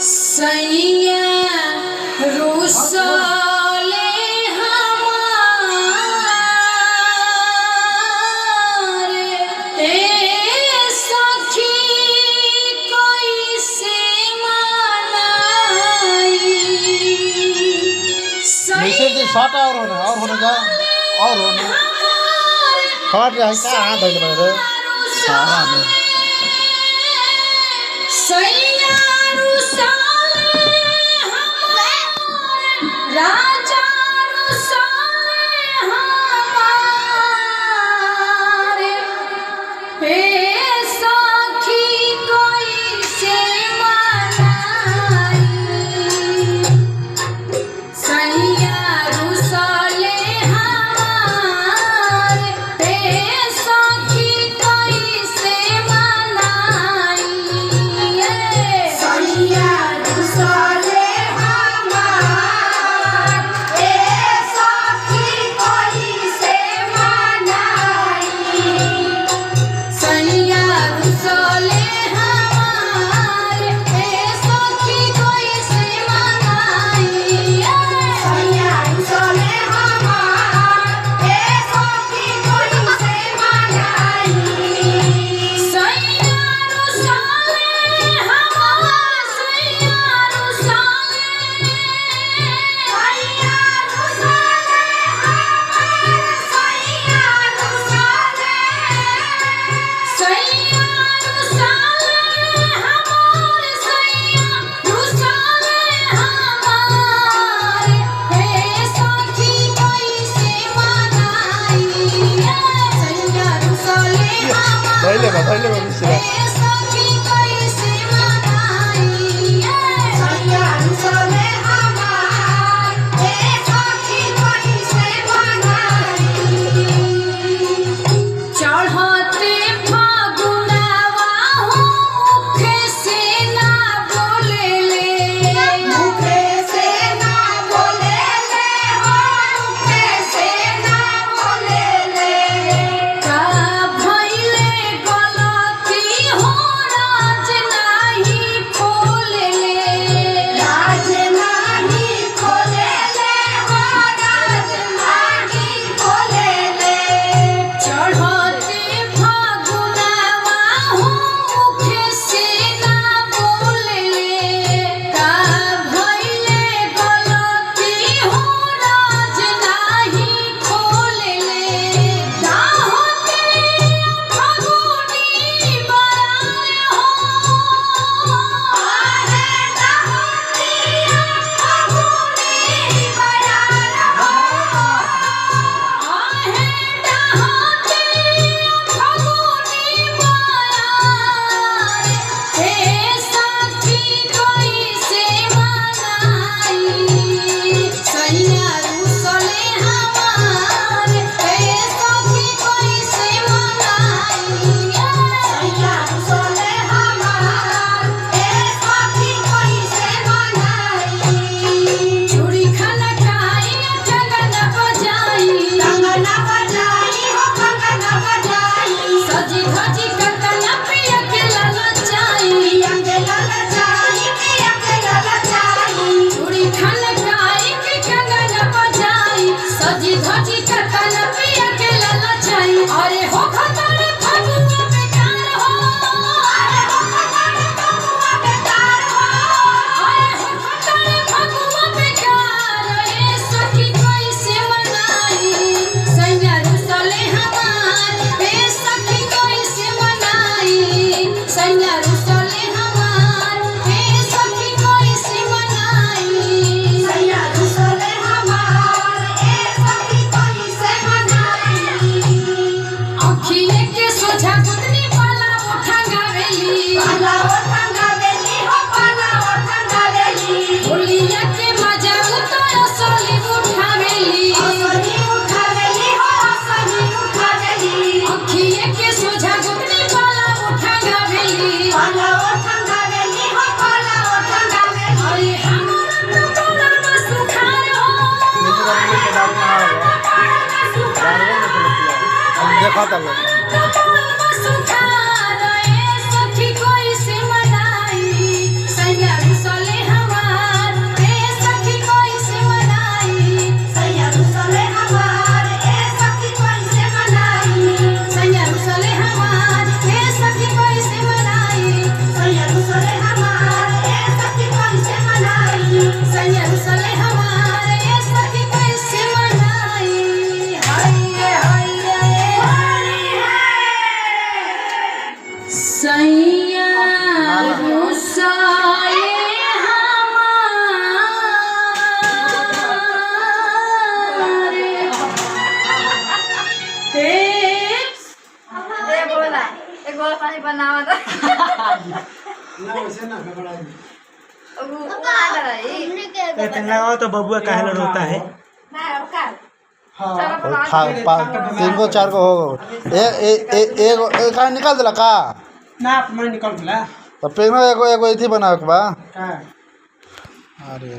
सैया रुसले हमारे सखी कैसे मनाई। शॉट और होने का और होने शॉट है क्या हां धइल बरे सारा में सैया रुसले हमारे राजा रुसले हमारे हे सखी कैसे मनाई। सैया रुसले हमारे हे सखी कैसे मनाई। सैया रुसले हमारे सखी कैसे मनाई। सैया रुसले हमारे सखी कैसे मनाई। सैया रुसले हमारे सखी कैसे मनाई। सैया रुसले हमारे सैया रुसले सैया रुसले हमारे सैया रुसले सैया रुसले हमारे सैया रुसले हमारे हे सखी कैसे मनाई। सैया रुसले धइले बा हमारे मिश्रा हे सखी कैसे मनाई। सैया रुसले हमारे सखी कैसे मनाई। चढ़ते फागुनवा हो मुखे से ना बोलेले मुखे से ना बोलेले हो मुखे से ना बोलेले। का भइले गलती हो राज नाही खोलेले राज नाही खोलेले हो राज नाही खोलेले। चढ़ते फागुनवा हो मुखे से ना बोलेले का भइले गलती हो राज नाही खोलेले। ना होते फागुनी बरार हो आहे ना होते फागुनी बरार हो आहे ना होते फागुनी बरार हे सखी कैसे मनाई। सैया रुसले हमारे हे सखी कैसे मनाई। सैया रुसले हमारे हे सखी कैसे मनाई। चूड़ी खनकाई कंगना बजाई कंगना बजाई हो कंगना बजाई। सजी धजी कंगना पिया के ललचाई पिया के ललचाई पिया के ललचाई। चूड़ी खनकाई के कंगना बजाई सजी धजी कंगना पिया के ललचाई। अरे हो खतरे फगुआ बेकार हो अरे हो खतरे फगुआ बेकार हो अरे हो खतरे फगुआ बेकार ए सखी कैसे मनाई। सैया रुसले हमारे सखी कैसे मनाई। सैया रुसले हमारे सखी कैसे मनाई। सैया रुसले हमारे सखी कैसे मनाई। अखिए के सोझा गुदनी पाला उठंगावेली पाला उठंगावेली हो पाला उठंगावेली। होलिया के मजा उतर असली उठावेली असली उठावेली हो असली उठावेली। अखिए के सोझा गुदनी पाला उठंगावेली पाला उठंगावेली हो पाला उठंगावेली। अरे हमारा तो पाला में सुखार हो मिश्रा के दाल में सुखार हम देखा था सुखार सैया गुस्साए हमारे दे बोला एक बोला पानी बनावा तो वो आ रहा है इतना हो तो बबुआ काहे रोता है। ना अब का तीन को चार को हो एक निकाल दिला का ना अपना निकल गया तो पेन एगो एगो इथी बनावे के बा। का अरे